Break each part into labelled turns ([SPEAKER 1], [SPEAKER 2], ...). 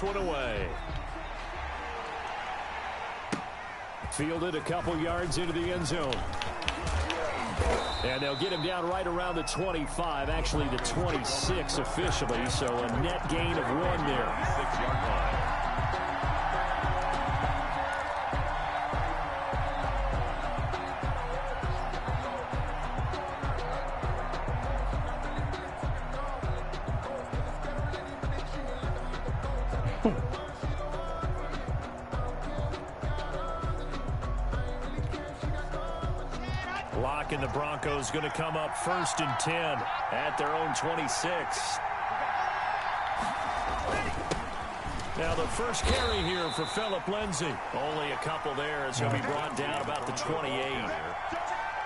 [SPEAKER 1] this one away. Fielded a couple yards into the end zone. And they'll get him down right around the 25, actually the 26 officially, so a net gain of 1 there. 6-yard line. And the Broncos going to come up 1st and 10 at their own 26. Now the first carry here for Phillip Lindsay. Only a couple there as he'll be brought down about the 28.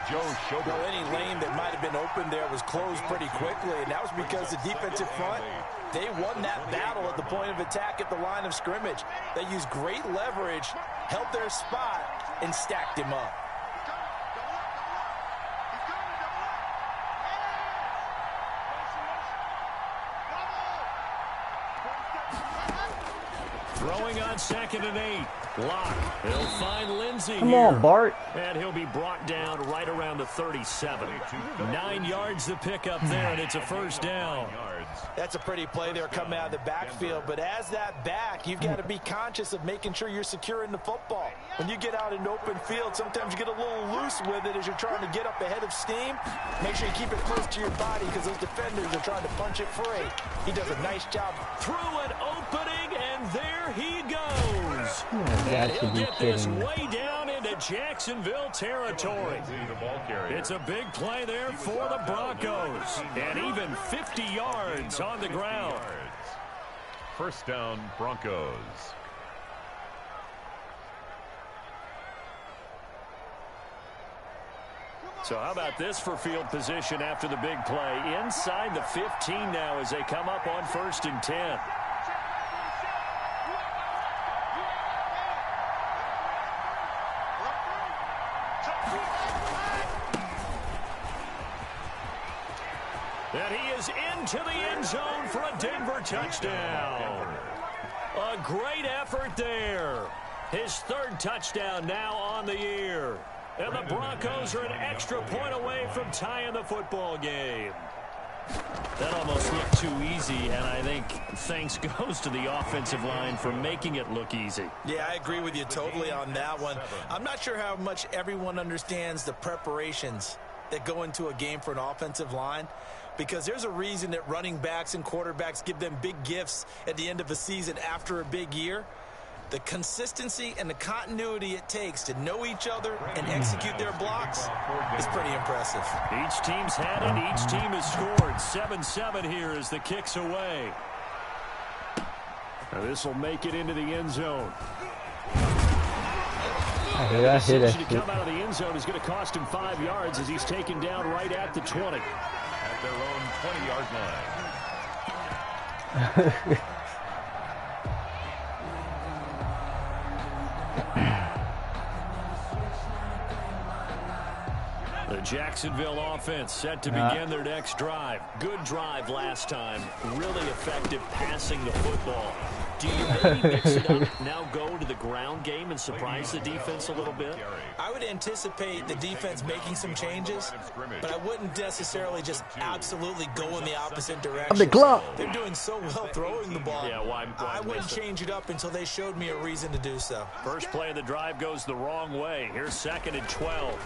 [SPEAKER 2] Joe Schobert.
[SPEAKER 3] Well, any lane that might have been open there was closed pretty quickly, and that was because the defensive front, they won that battle at the point of attack at the line of scrimmage. They used great leverage, held their spot, and stacked him up.
[SPEAKER 1] Throwing on 2nd and 8. Lock. He'll find Lindsay
[SPEAKER 4] Come
[SPEAKER 1] here.
[SPEAKER 4] on, Bart.
[SPEAKER 1] And he'll be brought down right around the 37. 9 yards to pick up there, and it's a 1st down.
[SPEAKER 3] That's a pretty play there coming out of the backfield. But as that back, you've got to be conscious of making sure you're securing the football. When you get out in open field, sometimes you get a little loose with it as you're trying to get up ahead of steam. Make sure you keep it close to your body because those defenders are trying to punch it free. He does a nice job.
[SPEAKER 1] Through an opening, and there he goes.
[SPEAKER 4] Yeah,
[SPEAKER 1] And he'll get this way down into Jacksonville territory. It's a big play there for the Broncos. And even 50 yards on the ground.
[SPEAKER 2] 1st down, Broncos.
[SPEAKER 1] So how about this for field position after the big play? Inside the 15 now as they come up on 1st and 10. And he is into the end zone for a Denver touchdown. A great effort there. His 3rd touchdown now on the year. And the Broncos are an extra point away from tying the football game. That almost looked too easy, and I think thanks goes to the offensive line for making it look easy.
[SPEAKER 3] Yeah, I agree with you totally on that one. I'm not sure how much everyone understands the preparations that go into a game for an offensive line, because there's a reason that running backs and quarterbacks give them big gifts at the end of a season after a big year. The consistency and the continuity it takes to know each other and execute their blocks is pretty impressive.
[SPEAKER 1] Each team's had it. Each team has scored. 7-7 here as the kick's away. Now this will make it into the end zone.
[SPEAKER 4] I hit it.
[SPEAKER 1] To come out of the end zone is going to cost him 5 yards as he's taken down right at the 20.
[SPEAKER 2] At their own 20-yard line.
[SPEAKER 1] The Jacksonville offense set to begin their next drive. Good drive last time. Really effective passing the football. Do you maybe mix it up, now go to the ground game and surprise the defense a little bit?
[SPEAKER 3] I would anticipate the defense making some changes, but I wouldn't necessarily just absolutely go in the opposite direction. They're doing so well throwing the ball.
[SPEAKER 1] Yeah, why
[SPEAKER 3] I wouldn't change it up until they showed me a reason to do so.
[SPEAKER 1] First play of the drive goes the wrong way. Here's 2nd and 12.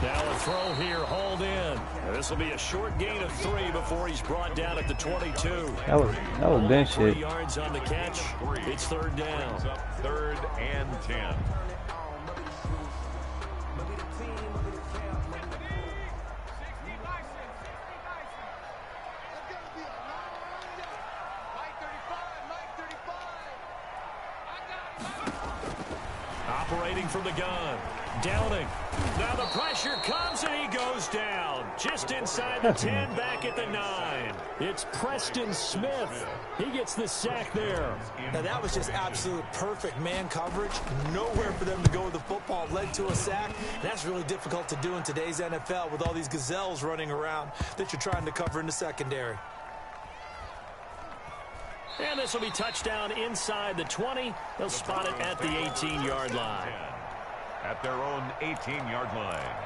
[SPEAKER 1] Now a throw here, hauled in. This will be a short gain of 3 before he's brought down at the 22.
[SPEAKER 4] That was bench hit.
[SPEAKER 1] 3 yards on the catch. It's 3rd down.
[SPEAKER 2] 3rd and 10.
[SPEAKER 1] Operating from the gun. Downing. Now the pressure comes and he goes down. Just inside the 10, back at the 9. It's Preston Smith. He gets the sack there.
[SPEAKER 3] Now that was just absolute perfect man coverage. Nowhere for them to go with the football. Led to a sack. That's really difficult to do in today's NFL with all these gazelles running around that you're trying to cover in the secondary.
[SPEAKER 1] And this will be touchdown inside the 20. They'll spot it at the 18-yard line.
[SPEAKER 2] At their own 18-yard line.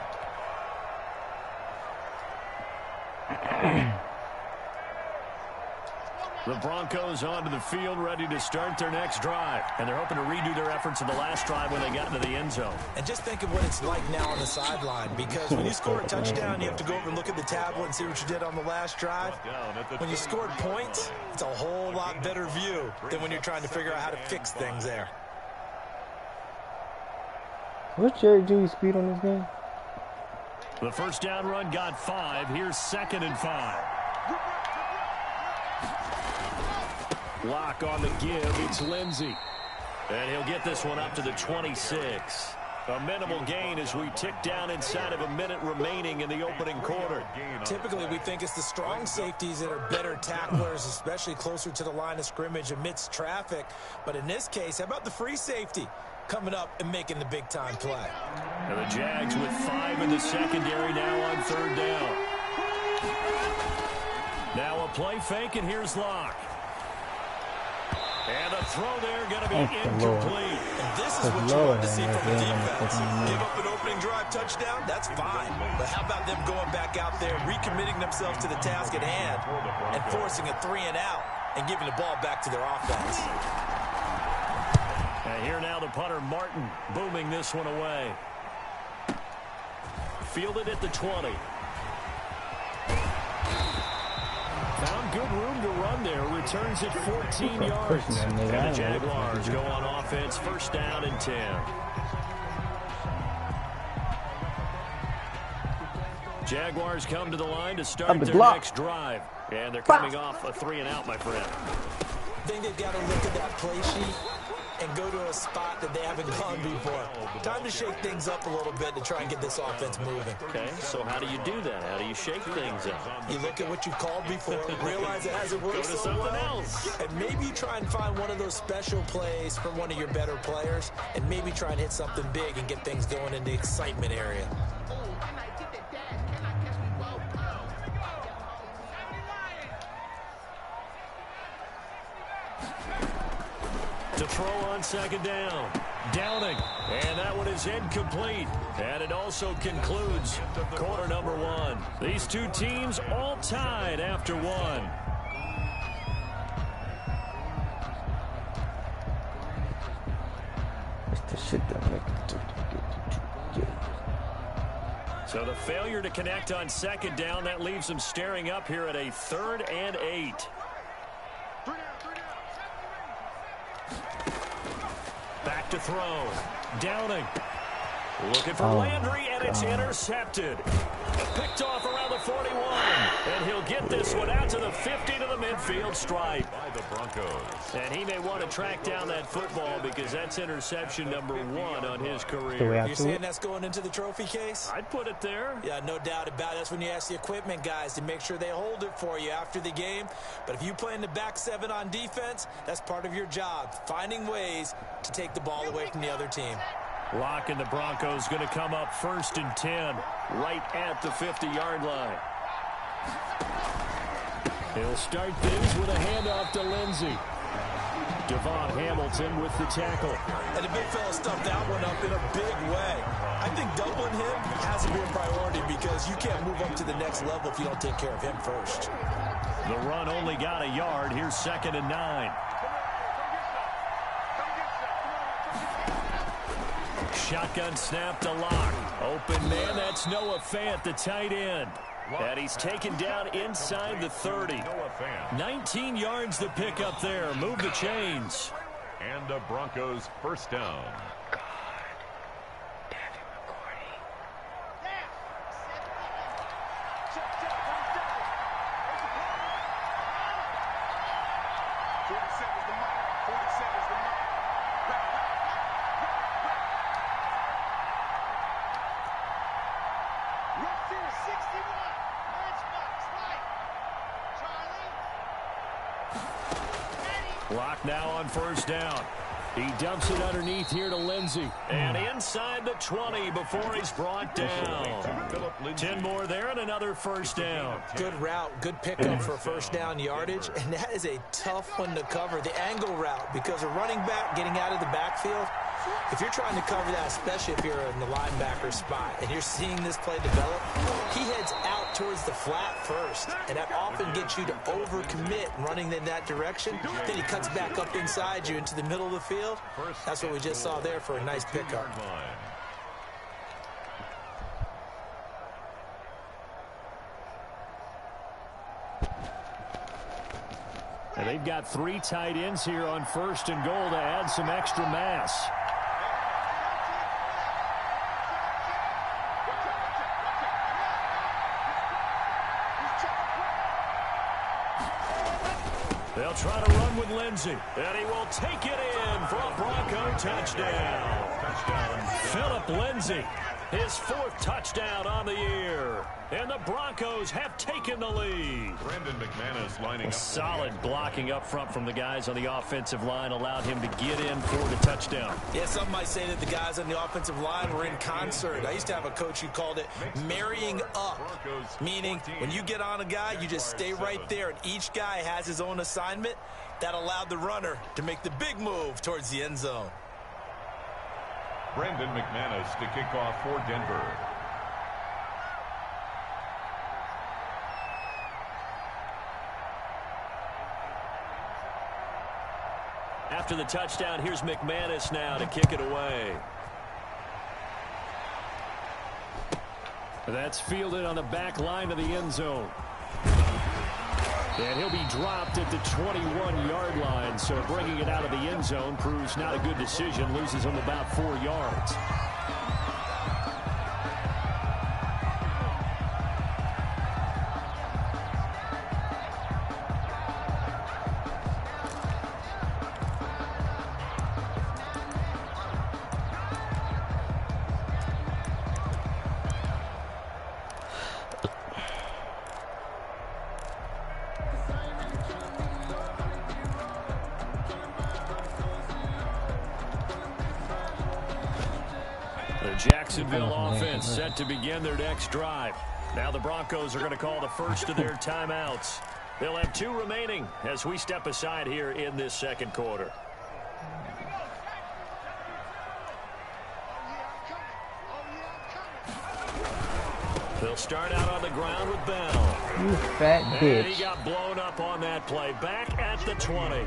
[SPEAKER 1] The Broncos onto the field, ready to start their next drive. And they're hoping to redo their efforts of the last drive when they got into the end zone.
[SPEAKER 3] And just think of what it's like now on the sideline, because when you score a touchdown, you have to go over and look at the tablet and see what you did on the last drive. When you scored points, it's a whole lot better view than when you're trying to figure out how to fix things there.
[SPEAKER 4] What's Jerry Jeudy's speed on this game?
[SPEAKER 1] The first down run got 5. Here's 2nd and 5. Lock on the give. It's Lindsey. And he'll get this one up to the 26. A minimal gain as we tick down inside of a minute remaining in the opening quarter.
[SPEAKER 3] Typically, we think it's the strong safeties that are better tacklers, especially closer to the line of scrimmage amidst traffic. But in this case, how about the free safety coming up and making the big-time play?
[SPEAKER 1] And the Jags with 5 in the secondary now on 3rd down. Now a play fake, and here's Locke. And a throw there going to be incomplete.
[SPEAKER 3] And this is what you want to see from the defense. Give up an opening drive touchdown, that's fine. But how about them going back out there, recommitting themselves to the task at hand, and forcing a 3-and-out and giving the ball back to their offense.
[SPEAKER 1] And here now the punter, Martin, booming this one away. Fielded at the 20. Found good room to run there. Returns it 14 yards. And the Jaguars go on offense. 1st down and 10. Jaguars come to the line to start their next drive. And they're coming off a 3-and-out, my friend.
[SPEAKER 3] I think they've got to look at that play sheet and go to a spot that they haven't gone before. Time to shake things up a little bit to try and get this offense moving.
[SPEAKER 1] Okay, so how do you do that? How do you shake things up?
[SPEAKER 3] You look at what you've called before, realize it hasn't worked
[SPEAKER 1] Go to
[SPEAKER 3] so
[SPEAKER 1] something
[SPEAKER 3] well,
[SPEAKER 1] else.
[SPEAKER 3] and maybe try and find one of those special plays from one of your better players, and maybe try and hit something big and get things going in the excitement area.
[SPEAKER 1] To throw on 2nd down. Downing. And that one is incomplete. And it also concludes quarter number 1. These two teams all tied after 1.
[SPEAKER 4] It's the shit that make it.
[SPEAKER 1] So the failure to connect on 2nd down, that leaves them staring up here at a 3rd and 8. Back to throw. Downing. Looking for Landry, and it's intercepted. Picked off around the 41. And he'll get this one out to the 50 to the midfield stripe.
[SPEAKER 2] By the Broncos.
[SPEAKER 1] And he may want to track down that football because that's interception number 1 on his career.
[SPEAKER 3] You're saying that's going into the trophy case?
[SPEAKER 1] I'd put it there.
[SPEAKER 3] Yeah, no doubt about it. That's when you ask the equipment guys to make sure they hold it for you after the game. But if you play in the back 7 on defense, that's part of your job, finding ways to take the ball away from the other team.
[SPEAKER 1] Lock and the Broncos going to come up 1st and 10 right at the 50-yard line. He'll start things with a handoff to Lindsey. Devon Hamilton with the tackle.
[SPEAKER 3] And the big fella stuffed that one up in a big way. I think doubling him has to be a priority because you can't move up to the next level if you don't take care of him first.
[SPEAKER 1] The run only got a yard. Here's 2nd and 9. Shotgun snap to Lock. Open man, that's Noah Fant, the tight end. And he's taken down inside the 30. 19 yards to pick up there. Move the chains.
[SPEAKER 2] And the Broncos 1st down.
[SPEAKER 1] Lock now on 1st down. He dumps it underneath here to Lindsey. And inside the 20 before he's brought down. 10 more there and another first down.
[SPEAKER 3] Good route, good pickup for first down yardage. And that is a tough one to cover, the angle route, because a running back getting out of the backfield, if you're trying to cover that, especially if you're in the linebacker spot and you're seeing this play develop, he heads out towards the flat first, and that often gets you to overcommit running in that direction. Then he cuts back up inside you into the middle of the field. That's what we just saw there for a nice pickup.
[SPEAKER 1] And they've got 3 tight ends here on first and goal to add some extra mass. They'll try to run with Lindsey, and he will take it in for a Bronco touchdown. Philip Lindsey, his 4th touchdown on the year. And the Broncos have taken the lead.
[SPEAKER 2] Brandon McManus lining up.
[SPEAKER 1] Solid blocking up front from the guys on the offensive line allowed him to get in for the touchdown.
[SPEAKER 3] Yeah, some might say that the guys on the offensive line were in concert. I used to have a coach who called it marrying up, meaning when you get on a guy, you just stay right there, and each guy has his own assignment. That allowed the runner to make the big move towards the end zone.
[SPEAKER 2] Brandon McManus to kick off for Denver.
[SPEAKER 1] After the touchdown, here's McManus now to kick it away. That's fielded on the back line of the end zone. And he'll be dropped at the 21-yard line, so bringing it out of the end zone proves not a good decision. Loses him about 4 yards. Jacksonville offense set to begin their next drive. Now the Broncos are going to call the first of their timeouts. They'll have 2 remaining as we step aside here in this second quarter. They'll start out on the ground with Bell.
[SPEAKER 5] You fat bitch.
[SPEAKER 1] And he got blown up on that play. Back at the 20.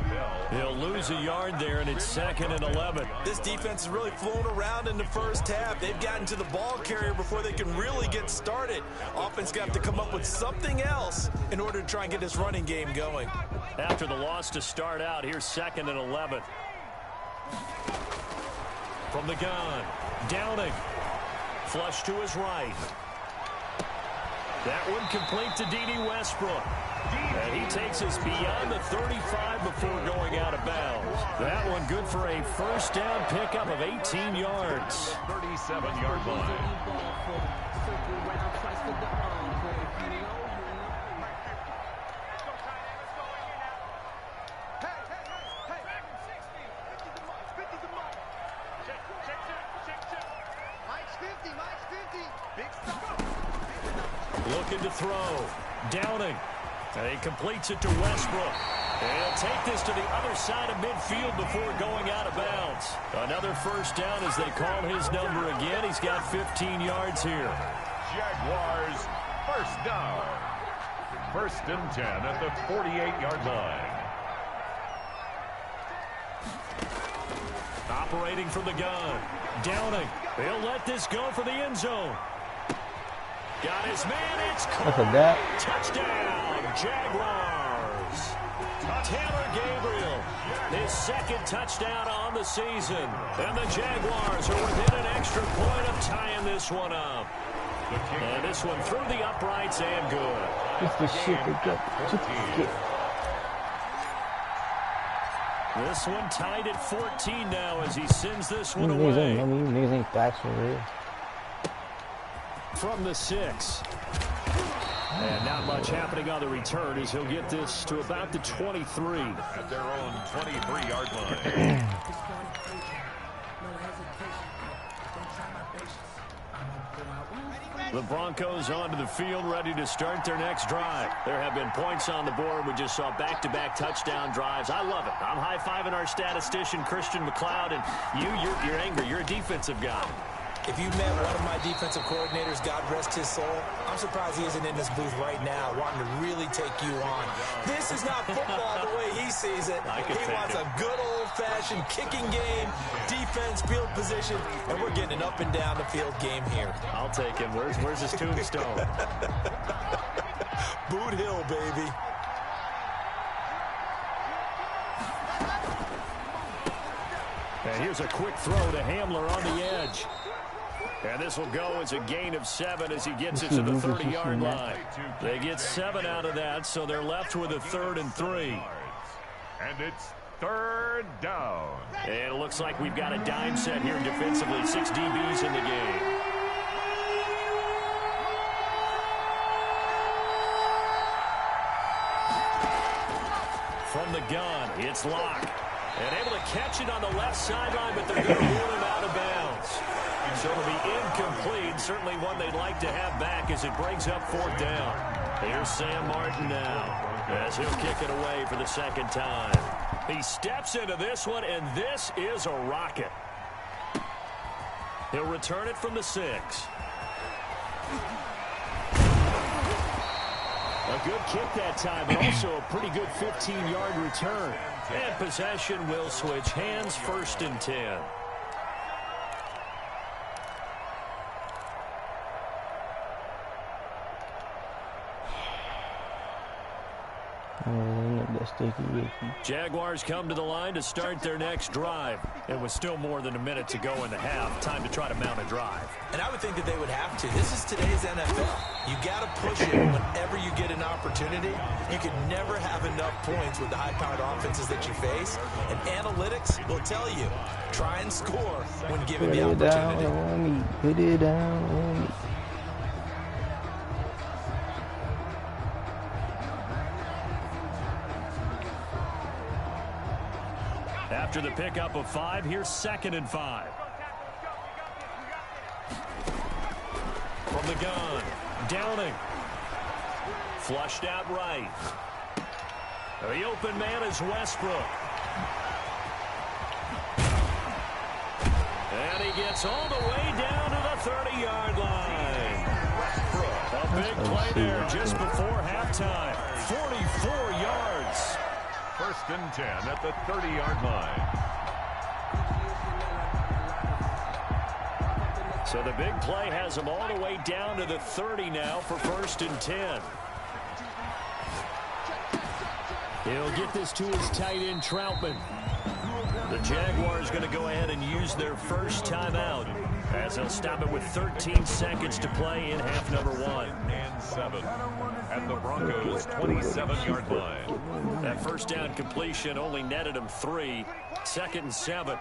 [SPEAKER 1] He'll lose a yard there, and it's 2nd and 11.
[SPEAKER 3] This defense has really flown around in the first half. They've gotten to the ball carrier before they can really get started. Offense got to come up with something else in order to try and get this running game going.
[SPEAKER 1] After the loss to start out, here's 2nd and 11. From the gun, Downing. Flush to his right. That one complete to D.D. Westbrook. And he takes us beyond the 35 before going out of bounds. That one good for a first down pickup of 18 yards.
[SPEAKER 2] 37-yard line.
[SPEAKER 1] Looking to throw. Downing. And he completes it to Westbrook. And he'll take this to the other side of midfield before going out of bounds. Another first down as they call his number again. He's got 15 yards here.
[SPEAKER 2] Jaguars first down. 1st and 10 at the 48-yard line.
[SPEAKER 1] Operating from the gun. Downing. He'll let this go for the end zone. Got his man. It's caught. Touchdown, Jaguars. Taylor Gabriel, his 2nd touchdown on the season. And the Jaguars are within an extra point of tying this one up. And this one through the uprights and good. This one tied at 14 now as he sends this one away.
[SPEAKER 5] Niggas ain't facts for real.
[SPEAKER 1] From the 6. And not much happening on the return as he'll get this to about the 23.
[SPEAKER 2] At their own 23-yard line.
[SPEAKER 1] The Broncos onto the field, ready to start their next drive. There have been points on the board. We just saw back-to-back touchdown drives. I love it. I'm high-fiving our statistician, Christian McLeod, and you're angry. You're a defensive guy.
[SPEAKER 3] If you met one of my defensive coordinators, God rest his soul, I'm surprised he isn't in this booth right now wanting to really take you on. This is not football the way he sees it. He wants a good old-fashioned kicking game, defense, field position, and we're getting an up and down the field game here.
[SPEAKER 1] I'll take him. Where's his tombstone?
[SPEAKER 3] Boot Hill, baby.
[SPEAKER 1] And here's a quick throw to Hamler on the edge. And this will go as a gain of 7 as he gets it to the 30-yard line. They get 7 out of that, so they're left with a 3rd and 3.
[SPEAKER 2] And it's 3rd down.
[SPEAKER 1] And it looks like we've got a dime set here defensively. 6 DBs in the game. From the gun, it's Locke. And able to catch it on the left sideline, but they're going to rule him out of bounds. So it'll be incomplete. Certainly one they'd like to have back as it brings up 4th down. Here's Sam Martin now as he'll kick it away for the 2nd time. He steps into this one, and this is a rocket. He'll return it from the 6. A good kick that time, but also a pretty good 15-yard return. And possession will switch hands, 1st and 10. Jaguars come to the line to start their next drive. It was still more than a minute to go in the half. Time to try to mount a drive.
[SPEAKER 3] And I would think that they would have to. This is today's NFL. You got to push it whenever you get an opportunity. You can never have enough points with the high-powered offenses that you face. And analytics will tell you, try and score when given the opportunity.
[SPEAKER 4] Put it down on me.
[SPEAKER 1] After the pickup of 5, here's 2nd and 5. From the gun, Downing. Flushed out right. The open man is Westbrook. And he gets all the way down to the 30-yard line. A big play there just before halftime. 44 yards.
[SPEAKER 2] 1st and 10 at the 30-yard line.
[SPEAKER 1] So the big play has him all the way down to the 30 now for 1st and 10. He'll get this to his tight end, Troutman. The Jaguars going to go ahead and use their first timeout as they'll stop it with 13 seconds to play in half number 1.
[SPEAKER 2] And 7 at the Broncos' 27-yard line.
[SPEAKER 1] That first down completion only netted him 3. 2nd and 7.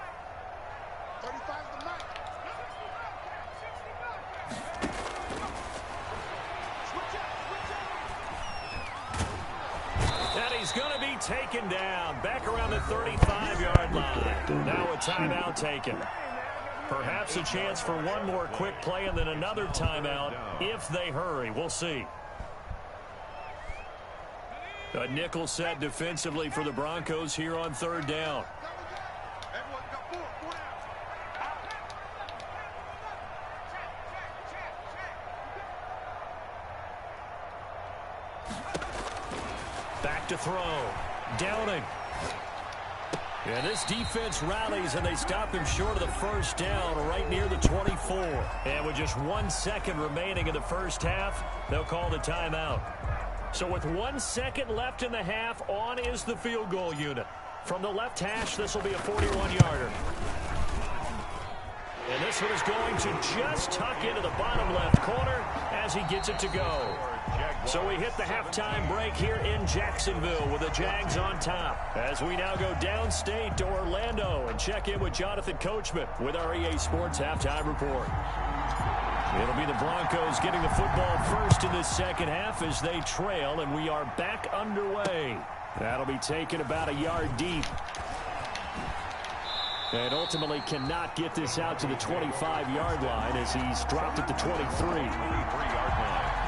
[SPEAKER 1] And he's going to be taken down back around the 35-yard line. Now a timeout taken. Perhaps a chance for one more quick play and then another timeout if they hurry. We'll see. A nickel set defensively for the Broncos here on 3rd down. Back to throw. Downing. Yeah, this defense rallies, and they stop him short of the 1st down right near the 24. And with just 1 second remaining in the first half, they'll call the timeout. So with 1 second left in the half, on is the field goal unit. From the left hash, this will be a 41-yarder. And this one is going to just tuck into the bottom left corner as he gets it to go. So we hit the halftime break here in Jacksonville with the Jags on top. As we now go downstate to Orlando and check in with Jonathan Coachman with our EA Sports Halftime Report. It'll be the Broncos getting the football first in this second half as they trail, and we are back underway. That'll be taken about a yard deep. And ultimately cannot get this out to the 25-yard line as he's dropped at the 23-yard line.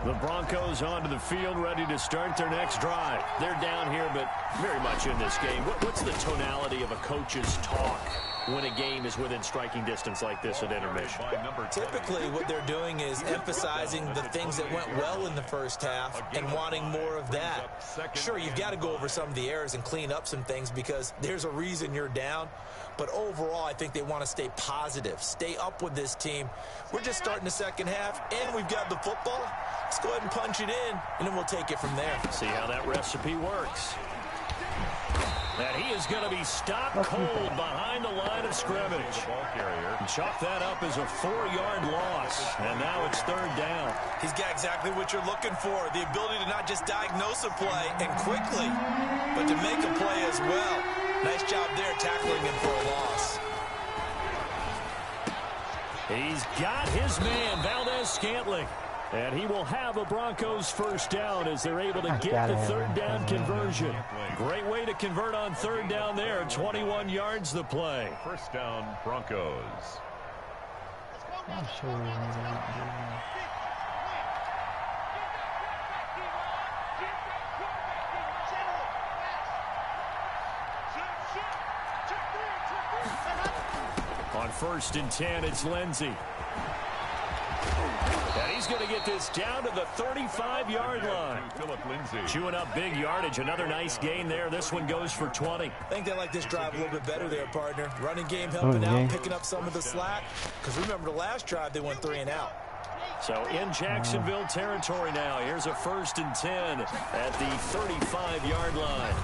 [SPEAKER 1] The Broncos onto the field, ready to start their next drive. They're down here, but very much in this game. What's the tonality of a coach's talk when a game is within striking distance like this at intermission?
[SPEAKER 3] Typically, what they're doing is emphasizing the things that went well in the first half and wanting more of that. Sure, you've got to go over some of the errors and clean up some things because there's a reason you're down. But overall, I think they want to stay positive, stay up with this team. We're just starting the second half, and we've got the football. Let's go ahead and punch it in, and then we'll take it from there.
[SPEAKER 1] See how that recipe works. And he is going to be stopped cold behind the line of scrimmage. And chalk that up as a 4-yard loss. And now it's third down.
[SPEAKER 3] He's got exactly what you're looking for, the ability to not just diagnose a play and quickly, but to make a play as well. Nice job there tackling him for a loss.
[SPEAKER 1] He's got his man, Valdez-Scantling. And he will have a Broncos first down as they're able to get the third down conversion. Great way to convert on third down there. 21 yards the play.
[SPEAKER 2] First down, Broncos.
[SPEAKER 5] I'm sure we're going to
[SPEAKER 1] On first and 10, it's Lindsey. And he's going to get this down to the 35-yard line. Chewing up big yardage. Another nice gain there. This one goes for 20.
[SPEAKER 3] I think they like this drive a little bit better there, partner. Running game helping out, picking up some of the slack. Because remember, the last drive, they went 3 and out.
[SPEAKER 1] So in Jacksonville territory now. Here's a first and 10 at the 35-yard line.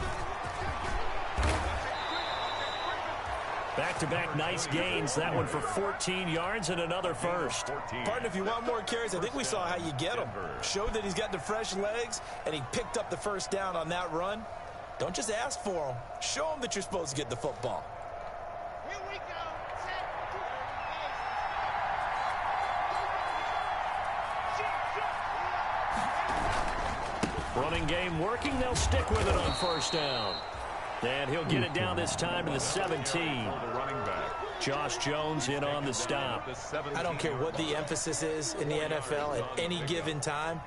[SPEAKER 1] Back-to-back nice gains. That one for 14 yards and another first.
[SPEAKER 3] Partner, if you want more carries, I think we saw how you get them. Showed that he's got the fresh legs, and he picked up the first down on that run. Don't just ask for them. Show them that you're supposed to get the football.
[SPEAKER 6] Here we go. Set.
[SPEAKER 1] Running game working. They'll stick with it on first down. And he'll get it down this time to the 17. Josh Jones in on the stop.
[SPEAKER 3] I don't care what the emphasis is in the NFL at any given time.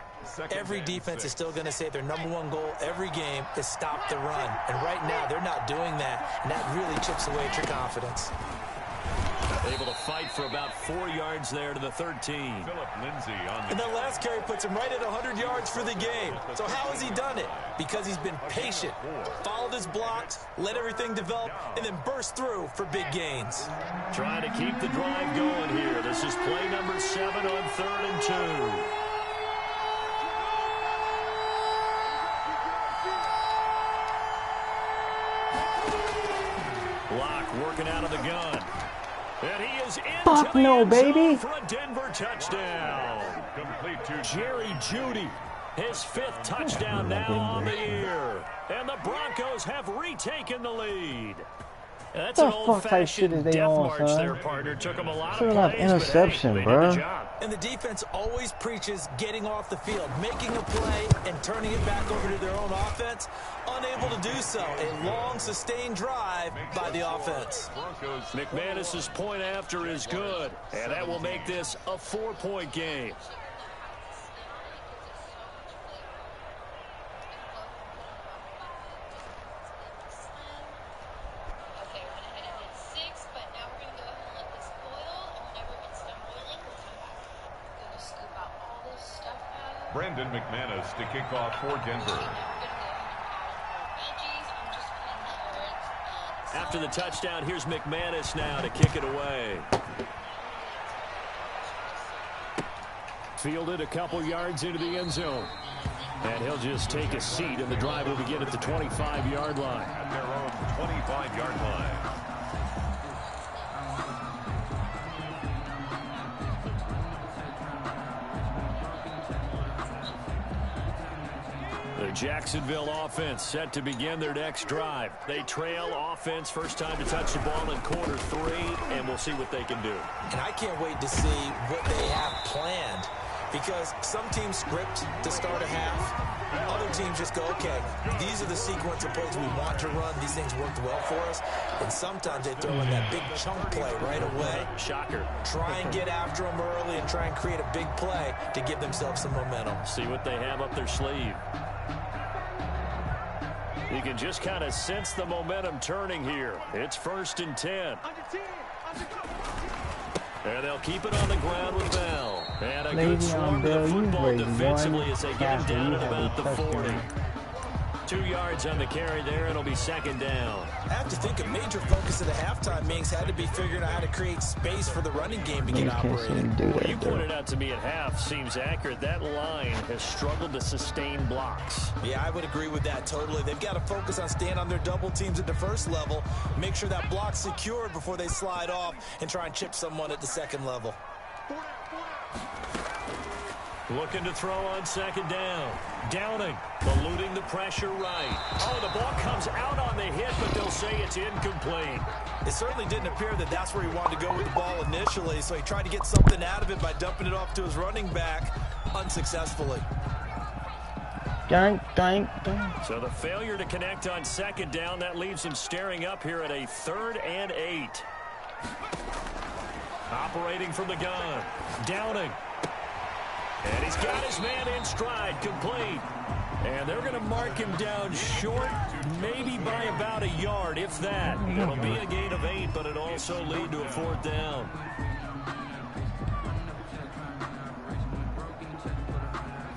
[SPEAKER 3] Every defense is still going to say their #1 goal every game is stop the run. And right now, they're not doing that. And that really chips away at your confidence.
[SPEAKER 1] Able to fight for about 4 yards there to the 13.
[SPEAKER 3] And that last carry puts him right at 100 yards for the game. So how has he done it? Because he's been patient, followed his blocks, let everything develop, and then burst through for big gains.
[SPEAKER 1] Trying to keep the drive going here. This is play number 7 on 3rd and 2. Block working out of the gun. And he is into the end zone for a Denver touchdown. Jerry Jeudy, his 5th touchdown now on the year. And the Broncos have retaken the lead. That's an old-fashioned death march there, partner. Took him a lot of plays,
[SPEAKER 5] interception,
[SPEAKER 1] but hey,
[SPEAKER 5] bro.
[SPEAKER 1] they did the job.
[SPEAKER 3] And the defense always preaches getting off the field, making a play, and turning it back over to their own offense. Unable to do so. A long, sustained drive by the offense.
[SPEAKER 1] McManus's point after is good, and that will make this a 4-point game.
[SPEAKER 2] Brandon McManus to kick off for Denver.
[SPEAKER 1] After the touchdown, here's McManus now to kick it away. Fielded a couple yards into the end zone. And he'll just take a seat, and the drive will begin at the 25-yard line.
[SPEAKER 2] At their own 25-yard line.
[SPEAKER 1] The Jacksonville offense set to begin their next drive. They trail offense, first time to touch the ball in quarter 3, and we'll see what they can do.
[SPEAKER 3] And I can't wait to see what they have planned, because some teams script to start a half. Other teams just go, okay, these are the sequence of plays we want to run. These things worked well for us. And sometimes they throw in that big chunk play right away.
[SPEAKER 1] Shocker.
[SPEAKER 3] Try and get after them early and try and create a big play to give themselves some momentum.
[SPEAKER 1] See what they have up their sleeve. You can just kind of sense the momentum turning here. It's 1st and 10. And they'll keep it on the ground with Bell. And a good swarm of the football defensively as they get him down at about the 40. 2 yards on the carry there. It'll be 2nd down.
[SPEAKER 3] I have to think a major focus of the halftime meetings had to be figuring out how to create space for the running game to get operating.
[SPEAKER 1] What you pointed out to me at half seems accurate. That line has struggled to sustain blocks.
[SPEAKER 3] Yeah, I would agree with that totally. They've got to focus on staying on their double teams at the first level, make sure that block's secured before they slide off and try and chip someone at the second level.
[SPEAKER 1] Looking to throw on 2nd down. Downing, eluding the pressure right. Oh, the ball comes out on the hit, but they'll say it's incomplete.
[SPEAKER 3] It certainly didn't appear that that's where he wanted to go with the ball initially, so he tried to get something out of it by dumping it off to his running back unsuccessfully.
[SPEAKER 1] So the failure to connect on 2nd down, that leaves him staring up here at a 3rd and 8. Operating from the gun. Downing. And he's got his man in stride, complete. And they're going to mark him down short, maybe by about a yard, if that. It'll be a gain of 8, but it'll also lead to a 4th down.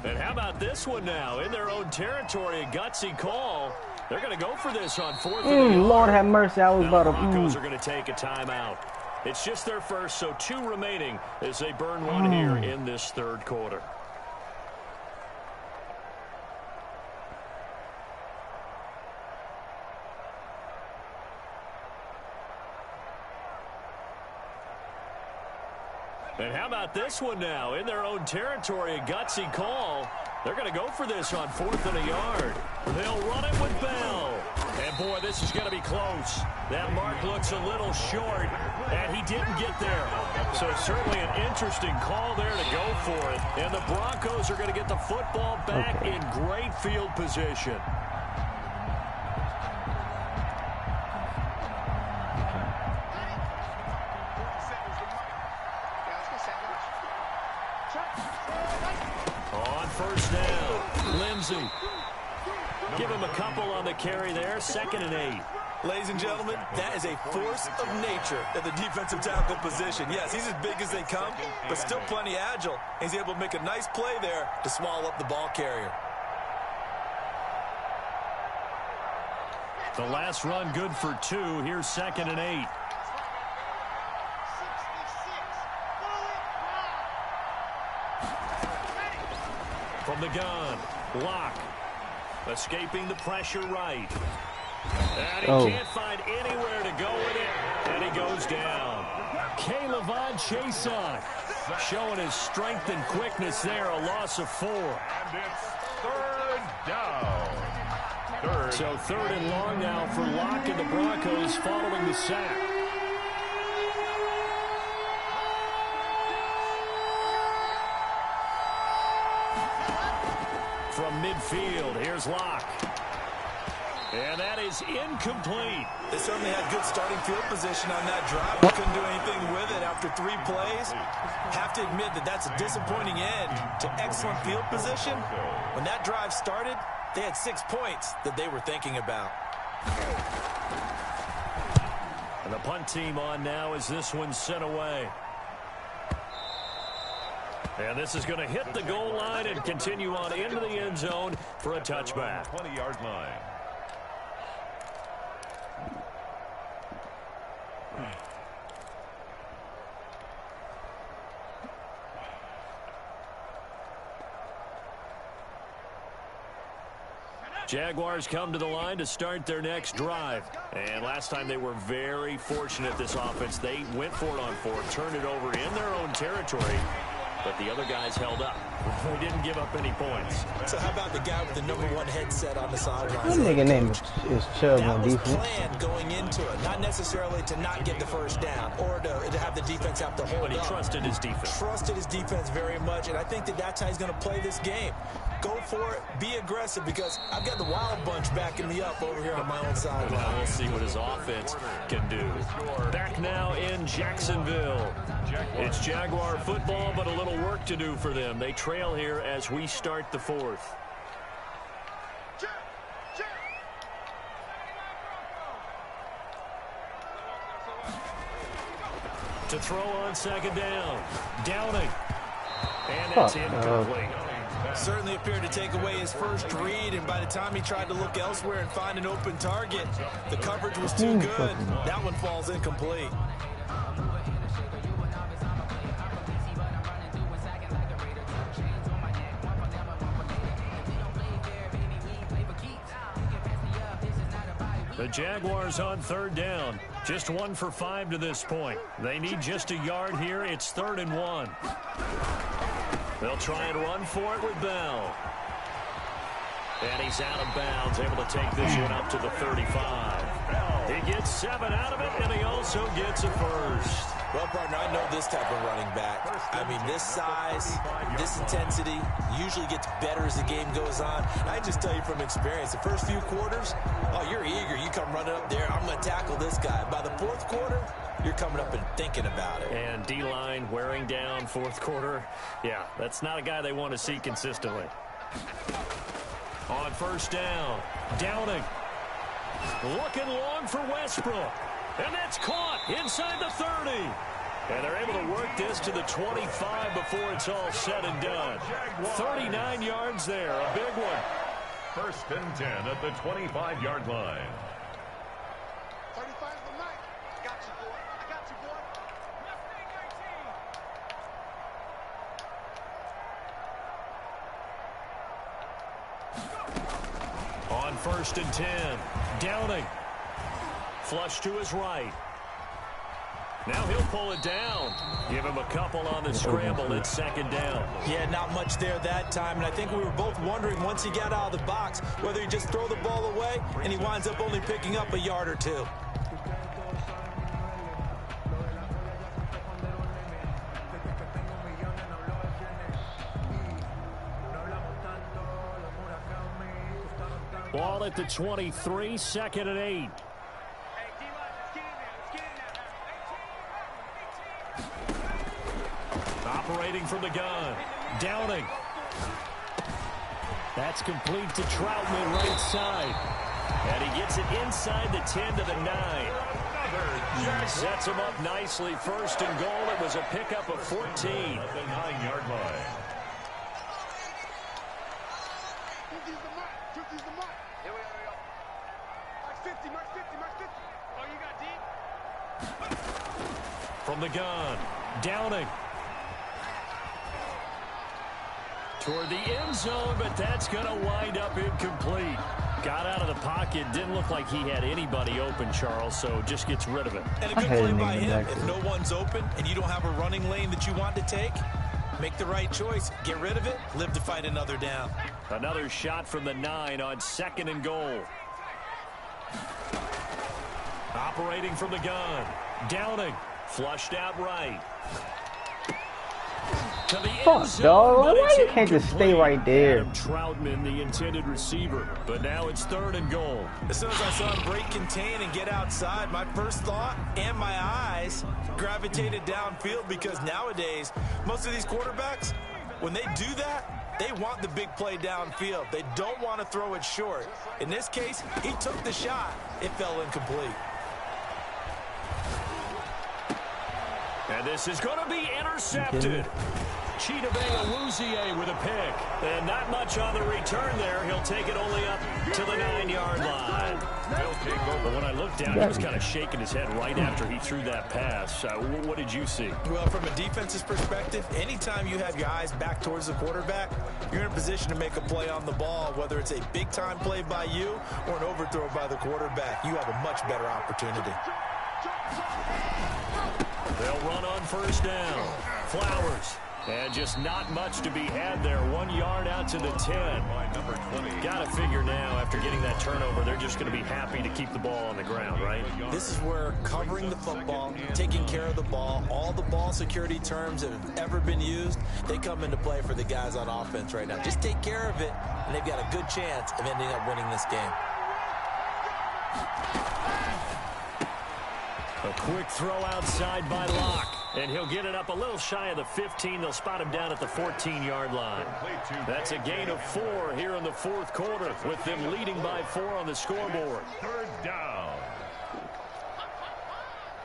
[SPEAKER 1] And how about this one now? In their own territory, a gutsy call. They're going to go for this on 4th and 8.
[SPEAKER 5] Lord have mercy, I was about to...
[SPEAKER 1] The Broncos are going to take a timeout. It's just their first, so 2 remaining as they burn one here in this 3rd quarter. And how about this one now? In their own territory, a gutsy call. They're going to go for this on 4th and a yard. They'll run it with Bell. And, boy, this is going to be close. That mark looks a little short, and he didn't get there. So certainly an interesting call there to go for it. And the Broncos are going to get the football back in great field position. On 1st down, Lindsey. Give him a couple on the carry there, 2nd and 8.
[SPEAKER 3] Ladies and gentlemen, that is a force of nature at the defensive tackle position. Yes, he's as big as they come, but still plenty agile. He's able to make a nice play there to swallow up the ball carrier.
[SPEAKER 1] The last run good for 2. Here's 2nd and 8. From the gun, Locke. Escaping the pressure right. And he can't find anywhere to go with it. And he goes down. K'Lavon Chaisson showing his strength and quickness there. A loss of 4.
[SPEAKER 2] And it's 3rd down.
[SPEAKER 1] So 3rd and long now for Locke and the Broncos following the sack. From midfield, here's Locke. And that is incomplete.
[SPEAKER 3] They certainly had good starting field position on that drive. They couldn't do anything with it after 3 plays. Have to admit that that's a disappointing end to excellent field position. When that drive started, they had 6 points that they were thinking about.
[SPEAKER 1] And the punt team on now as this one's sent away. And this is going to hit the goal line and continue on into the end zone for a touchback.
[SPEAKER 2] 20-yard line.
[SPEAKER 1] Jaguars come to the line to start their next drive. And last time they were very fortunate, this offense. They went for it on fourth, turned it over in their own territory, but the other guys held up. They didn't give up any points.
[SPEAKER 3] So how about the guy with the #1 headset on the sideline?
[SPEAKER 5] That nigga name is Chubb
[SPEAKER 3] That
[SPEAKER 5] on
[SPEAKER 3] was
[SPEAKER 5] defense.
[SPEAKER 3] planned going into it, not necessarily to not get the first down or to have the defense have to hold
[SPEAKER 1] But he
[SPEAKER 3] up.
[SPEAKER 1] trusted his defense.
[SPEAKER 3] Trusted his defense very much, and I think that's how he's going to play this game. Go for it, be aggressive, because I've got the Wild Bunch backing me up over here on my own side.
[SPEAKER 1] Now we'll see what his offense can do. Back now in Jacksonville. It's Jaguar football, but a little work to do for them. They trail here as we start the fourth. To throw on second down. Downing. And it's incomplete.
[SPEAKER 3] Certainly appeared to take away his first read, and by the time he tried to look elsewhere and find an open target, the coverage was too good. That one falls incomplete.
[SPEAKER 1] The Jaguars on third down. Just 1 for 5 to this point. They need just a yard here. It's 3rd and 1. They'll try and run for it with Bell. And he's out of bounds, able to take this one up to the 35. He gets 7 out of it, and he also gets a first.
[SPEAKER 3] Well, partner, I know this type of running back. I mean, this size, this intensity usually gets better as the game goes on. I just tell you from experience, the first few quarters, oh, you're eager. You come running up there, I'm going to tackle this guy. By the fourth quarter, you're coming up and thinking about it.
[SPEAKER 1] And D-line wearing down fourth quarter. Yeah, that's not a guy they want to see consistently. On first down, Downing. Looking long for Westbrook. And that's caught inside the 30. And they're able to work this to the 25 before it's all said and done. 39 yards there, a big one.
[SPEAKER 2] 1st and 10 at the 25-yard line.
[SPEAKER 6] 35 the night. Got you, boy. I got you, boy.
[SPEAKER 1] On 1st and 10, Downing. Flush to his right. Now he'll pull it down. Give him a couple on the scramble. It's 2nd down.
[SPEAKER 3] Yeah, not much there that time, and I think we were both wondering once he got out of the box whether he just throw the ball away, and he winds up only picking up a yard or two.
[SPEAKER 1] Ball at the 23, 2nd and 8. Operating from the gun. Downing. That's complete to Troutman right side. And he gets it inside the 10 to the 9. Sets him up nicely. 1st and goal. It was a pickup of 14.
[SPEAKER 2] At the 9-yard line.
[SPEAKER 6] Here we go. Mark 50, Mark 50, Mark 50. Oh, you got deep?
[SPEAKER 1] From the gun. Downing. Toward the end zone, but that's going to wind up incomplete. Got out of the pocket. Didn't look like he had anybody open, Charles, so just gets rid of it.
[SPEAKER 3] And a good play by him. If no one's open and you don't have a running lane that you want to take, make the right choice. Get rid of it. Live to fight another down.
[SPEAKER 1] Another shot from the 9 on 2nd and goal. Operating from the gun. Downing. Flushed out right. To the end zone,
[SPEAKER 5] dog.
[SPEAKER 1] but
[SPEAKER 5] Why
[SPEAKER 1] it's
[SPEAKER 5] you can't just stay
[SPEAKER 1] incomplete.
[SPEAKER 5] right there?
[SPEAKER 1] Adam Troutman, the intended receiver. But now it's 3rd and goal.
[SPEAKER 3] As soon as I saw him break contain and get outside, my first thought and my eyes gravitated downfield, because nowadays, most of these quarterbacks, when they do that, they want the big play downfield. They don't want to throw it short. In this case, he took the shot. It fell incomplete.
[SPEAKER 1] And this is going to be intercepted. Chidobe Awuzie with a pick. And not much on the return there. He'll take it only up to the 9-yard line. But when I looked down, he was kind of shaking his head right after he threw that pass. What did you see?
[SPEAKER 3] Well, from a defense's perspective, anytime you have your eyes back towards the quarterback, you're in a position to make a play on the ball, whether it's a big-time play by you or an overthrow by the quarterback. You have a much better opportunity.
[SPEAKER 1] They'll run on first down. Flowers. And just not much to be had there. 1 yard out to the 10. Got to figure now, after getting that turnover, they're just going to be happy to keep the ball on the ground, right?
[SPEAKER 3] This is where covering the football, taking care of the ball, all the ball security terms that have ever been used, they come into play for the guys on offense right now. Just take care of it, and they've got a good chance of ending up winning this game.
[SPEAKER 1] A quick throw outside by Locke. And he'll get it up a little shy of the 15. They'll spot him down at the 14-yard line. That's a gain of 4 here in the fourth quarter, with them leading by 4 on the scoreboard.
[SPEAKER 2] Third down.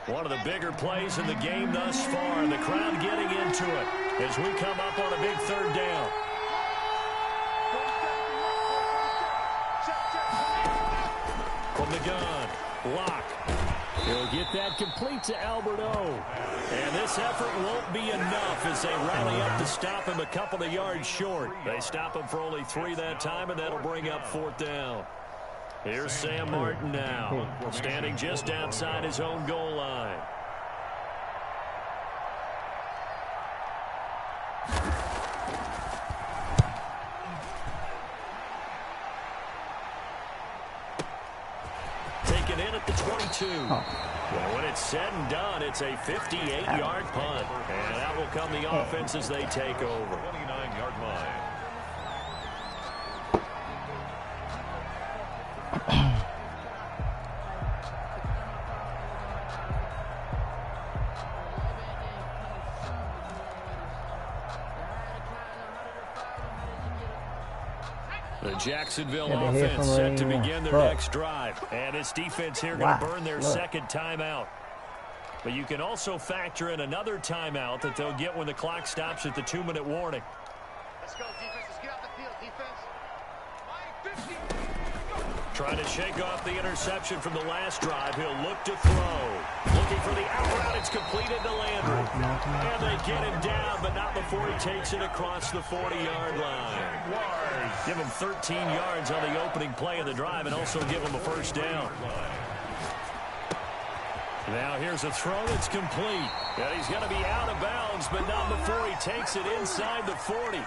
[SPEAKER 1] One of the bigger plays in the game thus far. The crowd getting into it as we come up on a big third down. From the gun, Locke. He'll get that complete to Alberto. And this effort won't be enough as they rally up to stop him a couple of yards short. They stop him for only 3 that time, and that'll bring up 4th down. Here's Sam Martin now, standing just outside his own goal line. Taken in at the 22. Well, when it's said and done, it's a 58-yard punt. And that will come the offense as they take over.
[SPEAKER 2] 29-yard line.
[SPEAKER 1] The Jacksonville offense set to begin their next drive. And this defense here going to burn their second timeout. But you can also factor in another timeout that they'll get when the clock stops at the 2-minute warning.
[SPEAKER 6] Let's go, defense. Let's get out the field, defense.
[SPEAKER 1] Trying to shake off the interception from the last drive. He'll look to throw. Looking for the out route. It's completed to Landry. And they get him down, but not before he takes it across the 40-yard line. Give him 13 yards on the opening play of the drive and also give him a first down. Now here's a throw that's complete. And he's going to be out of bounds, but not before he takes it inside the 40.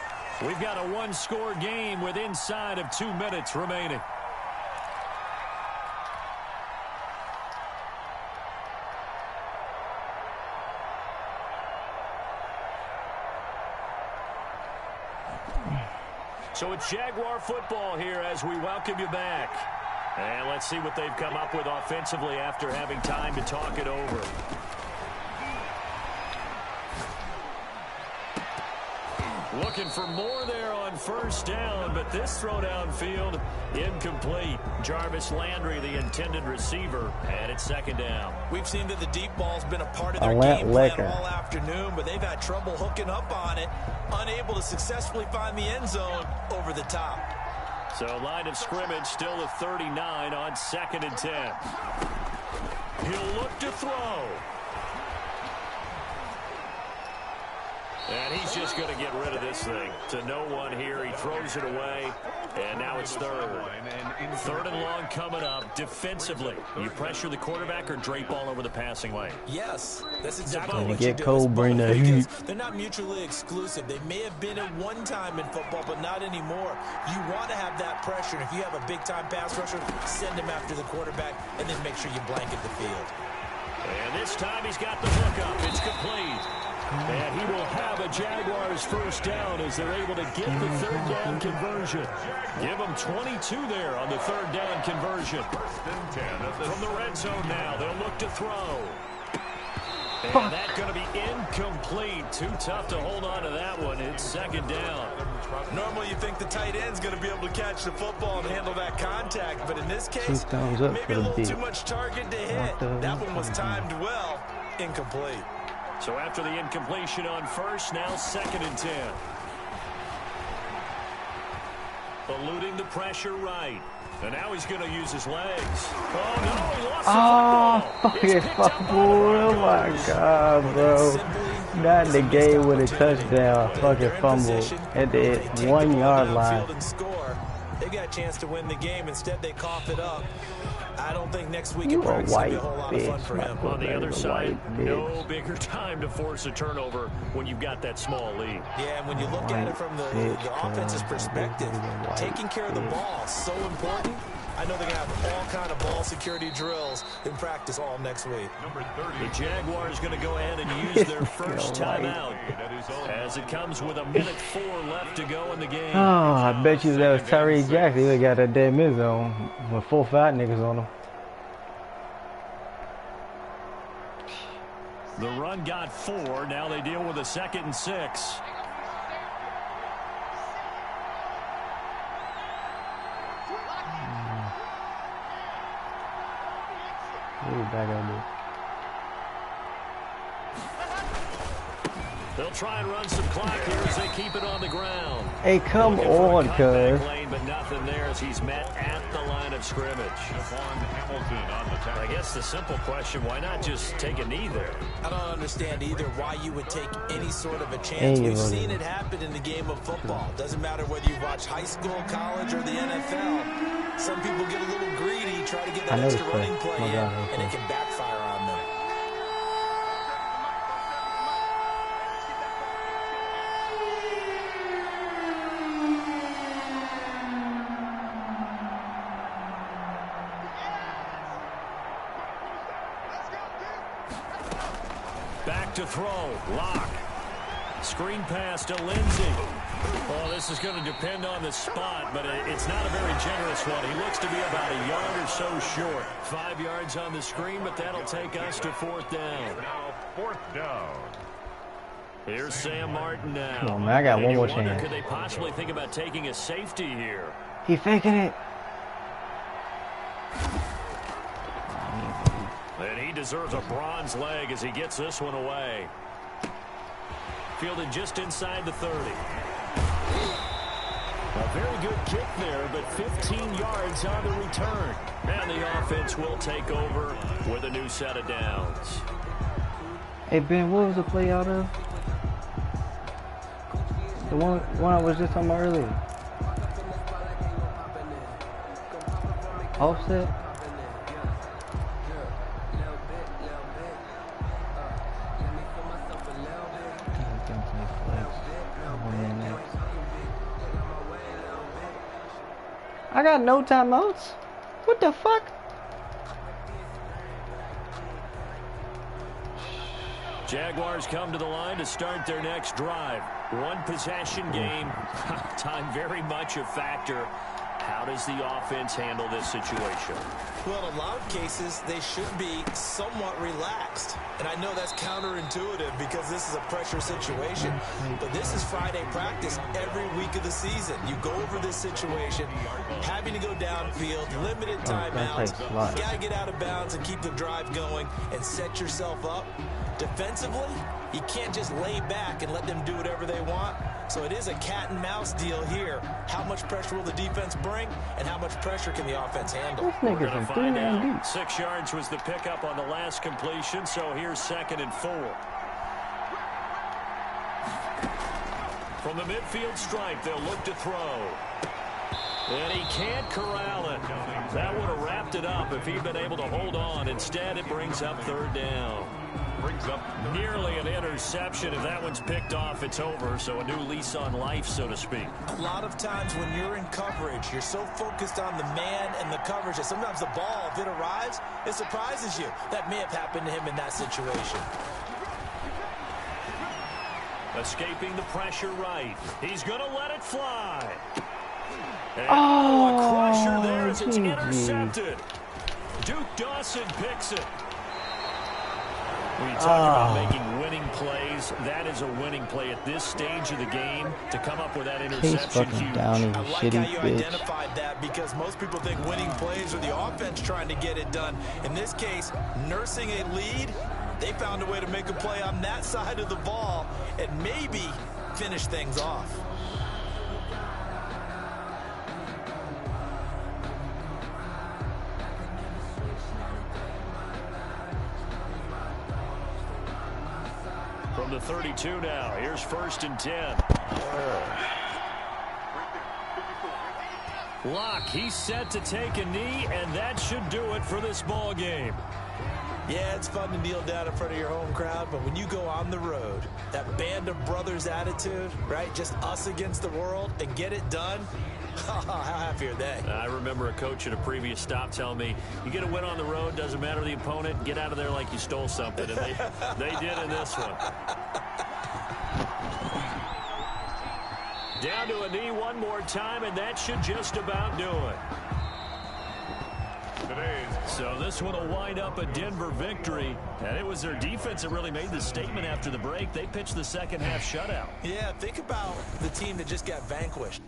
[SPEAKER 1] We've got a one-score game with inside of 2 minutes remaining. So it's Jaguar football here as we welcome you back. And let's see what they've come up with offensively after having time to talk it over. Looking for more there on first down, but this throw downfield incomplete. Jarvis Landry, the intended receiver, and it's second down.
[SPEAKER 3] We've seen that the deep ball's been a part of their game plan all afternoon, but they've had trouble hooking up on it, unable to successfully find the end zone over the top.
[SPEAKER 1] So line of scrimmage still at 39 on 2nd and 10. He'll look to throw. And he's just going to get rid of this thing to no one here. He throws it away, and now it's third. 3rd and long coming up. Defensively, you pressure the quarterback or drape all over the passing lane?
[SPEAKER 3] Yes, that's exactly what
[SPEAKER 5] you
[SPEAKER 3] do.
[SPEAKER 5] Get cold, bring the heat.
[SPEAKER 3] They're not mutually exclusive. They may have been at one time in football, but not anymore. You want to have that pressure. If you have a big-time pass rusher, send him after the quarterback, and then make sure you blanket the field.
[SPEAKER 1] And this time he's got the hook up. It's complete. And he will have a Jaguars first down as they're able to get the 3rd down conversion. Give them 22 there on the 3rd down conversion. From the red zone now, they'll look to throw. And that's going to be incomplete. Too tough to hold on to that one. It's 2nd down.
[SPEAKER 3] Normally you think the tight end's going to be able to catch the football and handle that contact, but in this case, maybe a little too much target to hit. That one was timed well. Incomplete.
[SPEAKER 1] So after the incompletion on first, now 2nd and 10. Eluding the pressure right. And now he's going to use his legs. Oh, no, he lost the football.
[SPEAKER 5] Fucking fumble. Oh, my God, bro. Not the game with a touchdown. Fucking fumble at the 1 yard line.
[SPEAKER 3] They got a chance to win the game. Instead, they cough it up. I don't think next week
[SPEAKER 5] You
[SPEAKER 3] in practice
[SPEAKER 5] a
[SPEAKER 3] will be
[SPEAKER 5] white
[SPEAKER 3] a whole lot of fun for him.
[SPEAKER 1] On the other side, no
[SPEAKER 5] bitch.
[SPEAKER 1] bigger time to force a turnover when you've got that small lead.
[SPEAKER 3] Yeah, and when you look at it from the offense's perspective, taking care of the ball is so important. I know they're going to have all kind of ball security drills in practice all next week.
[SPEAKER 1] The Jaguars going to go ahead and use their first timeout as it comes with 1:04 left to go in the game.
[SPEAKER 5] Oh, I bet you that was Tyree Jackson. He got that dead mid zone with 4 or 5 niggas on him.
[SPEAKER 1] The run got 4. Now they deal with a 2nd and 6.
[SPEAKER 5] Back on me.
[SPEAKER 1] They'll try and run some clock here as they keep it on the ground.
[SPEAKER 5] Hey, come on, cuz.
[SPEAKER 1] Lane, but nothing there as he's met at the line of scrimmage. I guess the simple question, why not just take a knee there?
[SPEAKER 3] I don't understand either why you would take any sort of a chance. We've seen it happen in the game of football. Doesn't matter whether you watch high school, college, or the NFL. Some people get a little greedy, try to get that extra running play in, and it can backfire on them.
[SPEAKER 1] Back to throw. Lock. Screen pass to Lindsey. Well, this is going to depend on the spot, but it's not a very generous one. He looks to be about a yard or so short. 5 yards on the screen, but that'll take us to 4th down.
[SPEAKER 2] Now 4th down.
[SPEAKER 1] Here's Sam Martin now.
[SPEAKER 5] Come on, man, I got one more chance.
[SPEAKER 1] Could they possibly think about taking a safety here?
[SPEAKER 5] He faking it.
[SPEAKER 1] And he deserves a bronze leg as he gets this one away. Fielded just inside the 30. A very good kick there, but 15 yards on the return. And the offense will take over with a new set of downs.
[SPEAKER 5] Hey, Ben, what was the play out of? The one I was just talking about earlier. Offset? I got no timeouts. What the fuck?
[SPEAKER 1] Jaguars come to the line to start their next drive. One possession game. Time very much a factor. How does the offense handle this situation?
[SPEAKER 3] Well, in a lot of cases, they should be somewhat relaxed. And I know that's counterintuitive because this is a pressure situation. But this is Friday practice every week of the season. You go over this situation, having to go downfield, limited timeouts. You got to get out of bounds and keep the drive going and set yourself up. Defensively, you can't just lay back and let them do whatever they want. So it is a cat and mouse deal here. How much pressure will the defense bring, and how much pressure can the offense handle?
[SPEAKER 1] We're going to find out. 6 yards was the pickup on the last completion, so here's 2nd and 4. From the midfield stripe, they'll look to throw. And he can't corral it. That would have wrapped it up if he'd been able to hold on. Instead, it brings up 3rd down. Brings up nearly an interception. If that one's picked off, it's over. So a new lease on life, so to speak.
[SPEAKER 3] A lot of times when you're in coverage, you're so focused on the man and the coverage that sometimes the ball, if it arrives, it surprises you. That may have happened to him in that situation.
[SPEAKER 1] Escaping the pressure right. He's going to let it fly. And
[SPEAKER 5] a
[SPEAKER 1] crusher there as it's intercepted. Duke Dawson picks it. When you talk about making winning plays, that is a winning play at this stage of the game. To come up with that interception, huge.
[SPEAKER 3] I like how you identified that because most people think winning plays are the offense trying to get it done. In this case, nursing a lead, they found a way to make a play on that side of the ball and maybe finish things off.
[SPEAKER 1] From the 32 now, here's 1st and 10. Locke, he's set to take a knee, and that should do it for this ball game.
[SPEAKER 3] Yeah, it's fun to kneel down in front of your home crowd, but when you go on the road, that band of brothers attitude, right, just us against the world, and get it done, how happy are they?
[SPEAKER 1] I remember a coach at a previous stop telling me, you get a win on the road, doesn't matter the opponent, get out of there like you stole something, and they did in this one. Down to a knee one more time, and that should just about do it. So this one will wind up a Denver victory, and it was their defense that really made the statement after the break. They pitched the second half shutout.
[SPEAKER 3] Yeah, think about the team that just got vanquished.